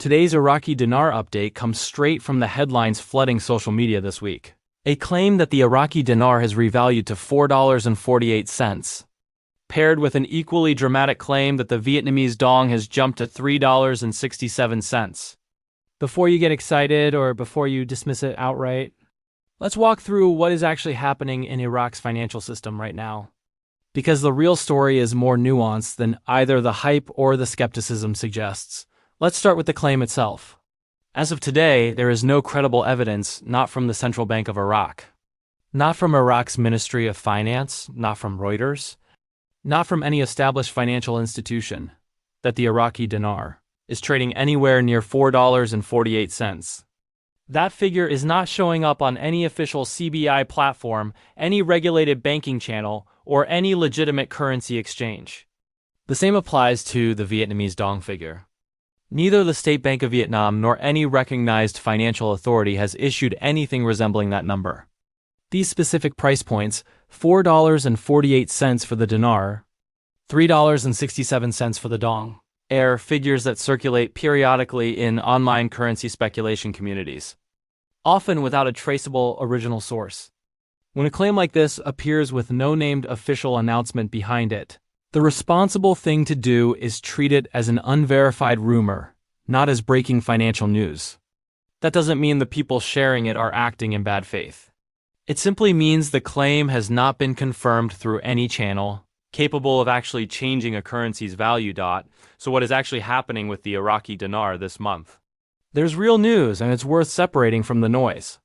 Today's Iraqi Dinar update comes straight from the headlines flooding social media this week. A claim that the Iraqi dinar has revalued to $4.48, paired with an equally dramatic claim that the Vietnamese Dong has jumped to $3.67. Before you get excited or before you dismiss it outright, let's walk through what is actually happening in Iraq's financial system right now. Because the real story is more nuanced than either the hype or the skepticism suggests. Let's start with the claim itself. As of today, there is no credible evidence, not from the Central Bank of Iraq, not from Iraq's Ministry of Finance, not from Reuters, not from any established financial institution, that the Iraqi dinar is trading anywhere near $4.48. That figure is not showing up on any official CBI platform, any regulated banking channel, or any legitimate currency exchange. The same applies to the Vietnamese Dong figure. Neither the State Bank of Vietnam nor any recognized financial authority has issued anything resembling that number. These specific price points, $4.48 for the dinar, $3.67 for the dong, are figures that circulate periodically in online currency speculation communities, often without a traceable original source. When a claim like this appears with no named official announcement behind it, the responsible thing to do is treat it as an unverified rumor, not as breaking financial news. That doesn't mean the people sharing it are acting in bad faith. It simply means the claim has not been confirmed through any channel capable of actually changing a currency's value. So what is actually happening with the Iraqi dinar this month? There's real news, and it's worth separating from the noise.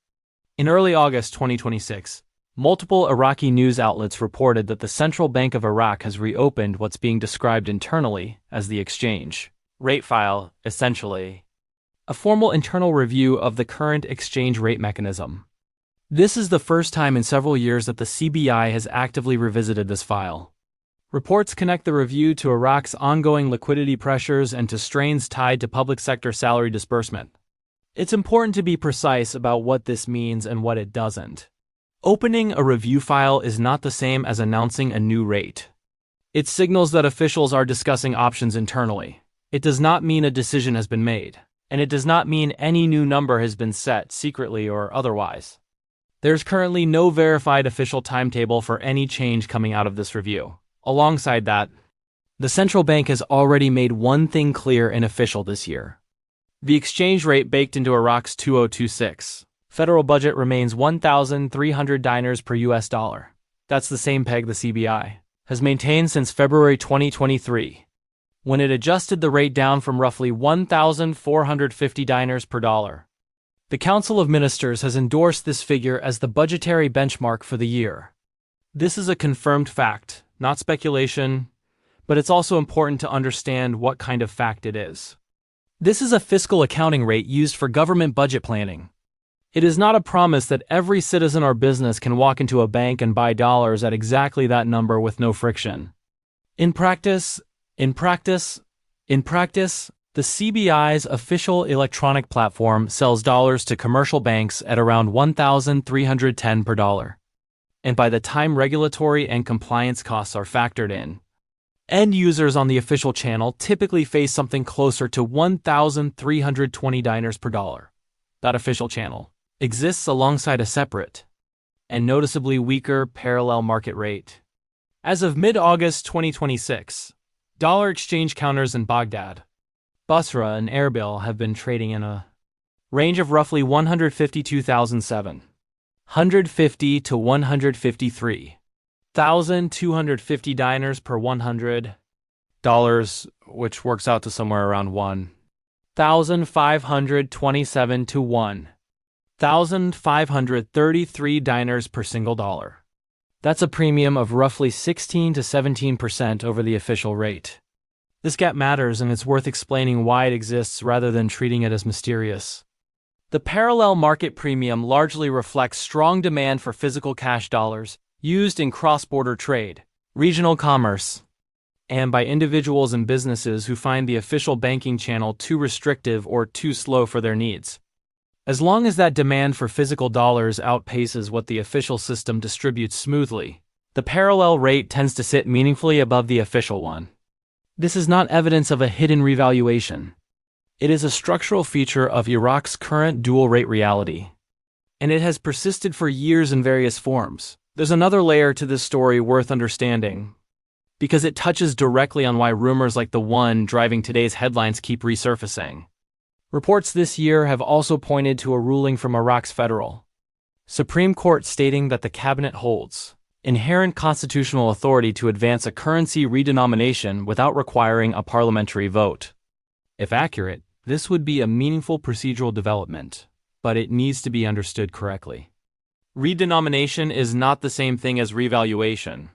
In early August 2026, multiple Iraqi news outlets reported that the Central Bank of Iraq has reopened what's being described internally as the exchange rate file, essentially a formal internal review of the current exchange rate mechanism. This is the first time in several years that the CBI has actively revisited this file. Reports connect the review to Iraq's ongoing liquidity pressures and to strains tied to public sector salary disbursement. It's important to be precise about what this means and what it doesn't. Opening a review file is not the same as announcing a new rate. It signals that officials are discussing options internally. It does not mean a decision has been made, and it does not mean any new number has been set secretly or otherwise. There's currently no verified official timetable for any change coming out of this review. Alongside that, the central bank has already made one thing clear and official this year. The exchange rate baked into Iraq's 2026 federal budget remains 1,300 dinars per US dollar. That's the same peg the CBI has maintained since February 2023, when it adjusted the rate down from roughly 1,450 dinars per dollar. The Council of Ministers has endorsed this figure as the budgetary benchmark for the year. This is a confirmed fact, not speculation, but it's also important to understand what kind of fact it is. This is a fiscal accounting rate used for government budget planning. It is not a promise that every citizen or business can walk into a bank and buy dollars at exactly that number with no friction. In practice, the CBI's official electronic platform sells dollars to commercial banks at around 1,310 per dollar. And by the time regulatory and compliance costs are factored in, end users on the official channel typically face something closer to 1,320 dinars per dollar. That official channel exists alongside a separate and noticeably weaker parallel market rate. As of mid-August 2026, dollar exchange counters in Baghdad, Basra, and Erbil have been trading in a range of roughly 150 to 153,250 dinars per $100, which works out to somewhere around 1,527 to 1,533 dinars per single dollar. That's a premium of roughly 16 to 17% over the official rate. This gap matters, and it's worth explaining why it exists rather than treating it as mysterious. The parallel market premium largely reflects strong demand for physical cash dollars used in cross-border trade, regional commerce, and by individuals and businesses who find the official banking channel too restrictive or too slow for their needs. As long as that demand for physical dollars outpaces what the official system distributes smoothly, the parallel rate tends to sit meaningfully above the official one. This is not evidence of a hidden revaluation. It is a structural feature of Iraq's current dual-rate reality, and it has persisted for years in various forms. There's another layer to this story worth understanding, because it touches directly on why rumors like the one driving today's headlines keep resurfacing. Reports this year have also pointed to a ruling from Iraq's Federal Supreme Court stating that the cabinet holds inherent constitutional authority to advance a currency redenomination without requiring a parliamentary vote. If accurate, this would be a meaningful procedural development, but it needs to be understood correctly. Redenomination is not the same thing as revaluation.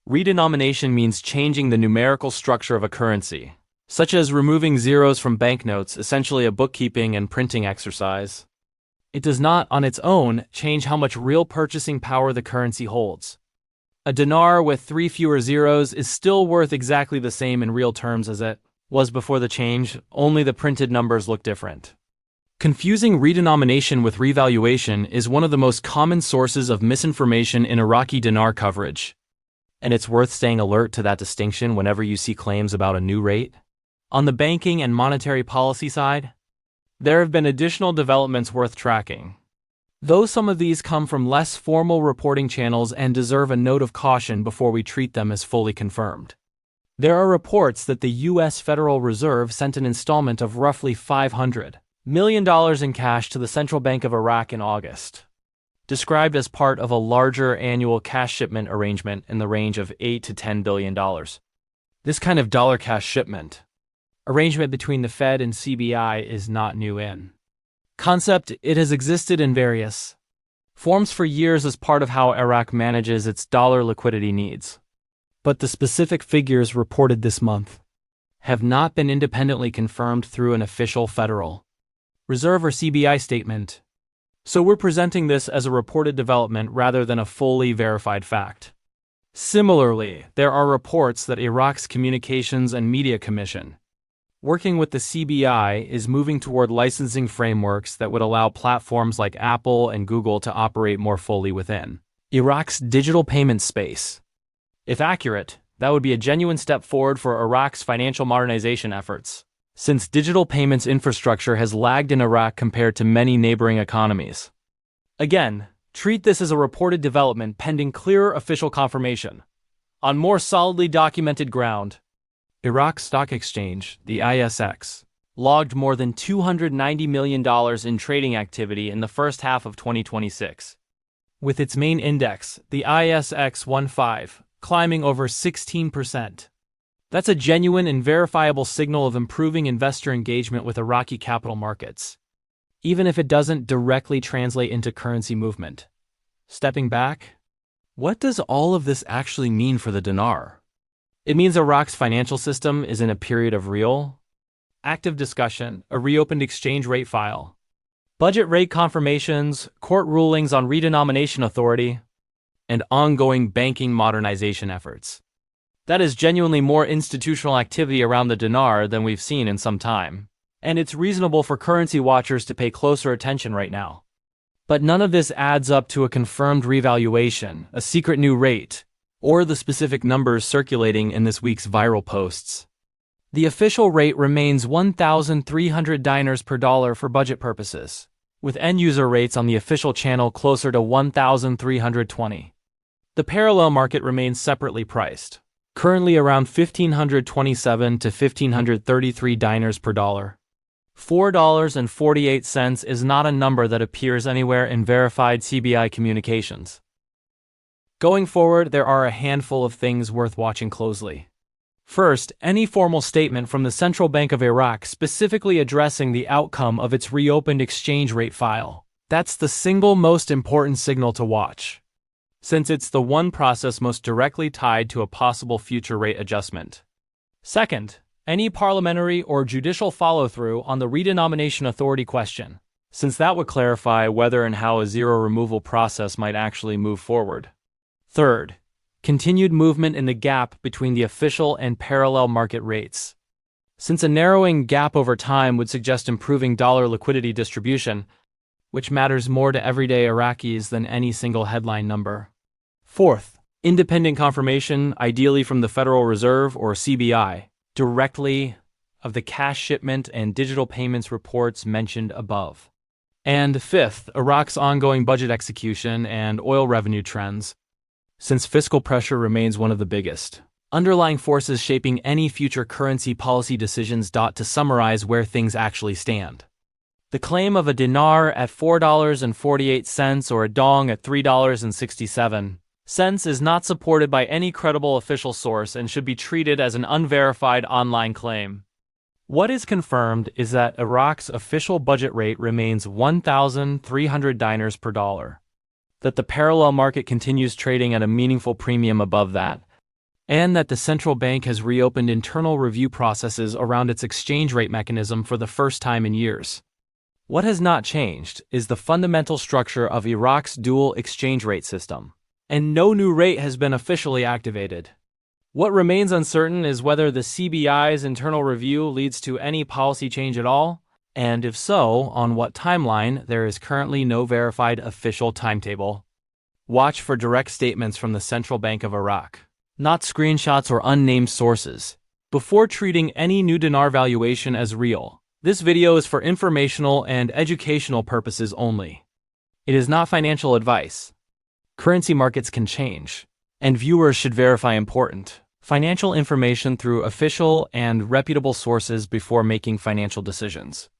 Redenomination means changing the numerical structure of a currency, such as removing zeros from banknotes, essentially a bookkeeping and printing exercise. It does not, on its own, change how much real purchasing power the currency holds. A dinar with 3 fewer zeros is still worth exactly the same in real terms as it was before the change, only the printed numbers look different. Confusing redenomination with revaluation is one of the most common sources of misinformation in Iraqi dinar coverage, and it's worth staying alert to that distinction whenever you see claims about a new rate. On the banking and monetary policy side, there have been additional developments worth tracking, though some of these come from less formal reporting channels and deserve a note of caution before we treat them as fully confirmed. There are reports that the U.S. Federal Reserve sent an installment of roughly $500 million in cash to the Central Bank of Iraq in August, described as part of a larger annual cash shipment arrangement in the range of $8 to $10 billion. This kind of dollar cash shipment arrangement between the Fed and CBI is not new in concept. It has existed in various forms for years as part of how Iraq manages its dollar liquidity needs. But the specific figures reported this month have not been independently confirmed through an official Federal Reserve or CBI statement. So we're presenting this as a reported development rather than a fully verified fact. Similarly, there are reports that Iraq's Communications and Media Commission, working with the CBI, is moving toward licensing frameworks that would allow platforms like Apple and Google to operate more fully within Iraq's digital payment space. If accurate, that would be a genuine step forward for Iraq's financial modernization efforts, since digital payments infrastructure has lagged in Iraq compared to many neighboring economies. Again, treat this as a reported development pending clearer official confirmation. On more solidly documented ground, Iraq Stock Exchange, the ISX, logged more than $290 million in trading activity in the first half of 2026, with its main index, the ISX 15, climbing over 16%. That's a genuine and verifiable signal of improving investor engagement with Iraqi capital markets, even if it doesn't directly translate into currency movement. Stepping back, what does all of this actually mean for the dinar? It means Iraq's financial system is in a period of real, active discussion, a reopened exchange rate file, budget rate confirmations, court rulings on redenomination authority, and ongoing banking modernization efforts. That is genuinely more institutional activity around the dinar than we've seen in some time, and it's reasonable for currency watchers to pay closer attention right now. But none of this adds up to a confirmed revaluation, a secret new rate, or the specific numbers circulating in this week's viral posts. The official rate remains 1,300 dinars per dollar for budget purposes, with end-user rates on the official channel closer to 1,320. The parallel market remains separately priced, currently around 1,527 to 1,533 dinars per dollar. $4.48 is not a number that appears anywhere in verified CBI communications. Going forward, there are a handful of things worth watching closely. First, any formal statement from the Central Bank of Iraq specifically addressing the outcome of its reopened exchange rate file. That's the single most important signal to watch, since it's the one process most directly tied to a possible future rate adjustment. Second, any parliamentary or judicial follow-through on the redenomination authority question, since that would clarify whether and how a zero removal process might actually move forward. Third, continued movement in the gap between the official and parallel market rates, since a narrowing gap over time would suggest improving dollar liquidity distribution, which matters more to everyday Iraqis than any single headline number. Fourth, independent confirmation, ideally from the Federal Reserve or CBI, directly of the cash shipment and digital payments reports mentioned above. And fifth, Iraq's ongoing budget execution and oil revenue trends, since fiscal pressure remains one of the biggest underlying forces shaping any future currency policy decisions. To summarize where things actually stand. The claim of a dinar at $4.48 or a dong at $3.67 is not supported by any credible official source and should be treated as an unverified online claim. What is confirmed is that Iraq's official budget rate remains 1,300 dinars per dollar, that the parallel market continues trading at a meaningful premium above that, and that the central bank has reopened internal review processes around its exchange rate mechanism for the first time in years. What has not changed is the fundamental structure of Iraq's dual exchange rate system, and no new rate has been officially activated. What remains uncertain is whether the CBI's internal review leads to any policy change at all, and if so, on what timeline. There is currently no verified official timetable. Watch for direct statements from the Central Bank of Iraq, not screenshots or unnamed sources, before treating any new dinar valuation as real. This video is for informational and educational purposes only. It is not financial advice. Currency markets can change, and viewers should verify important financial information through official and reputable sources before making financial decisions.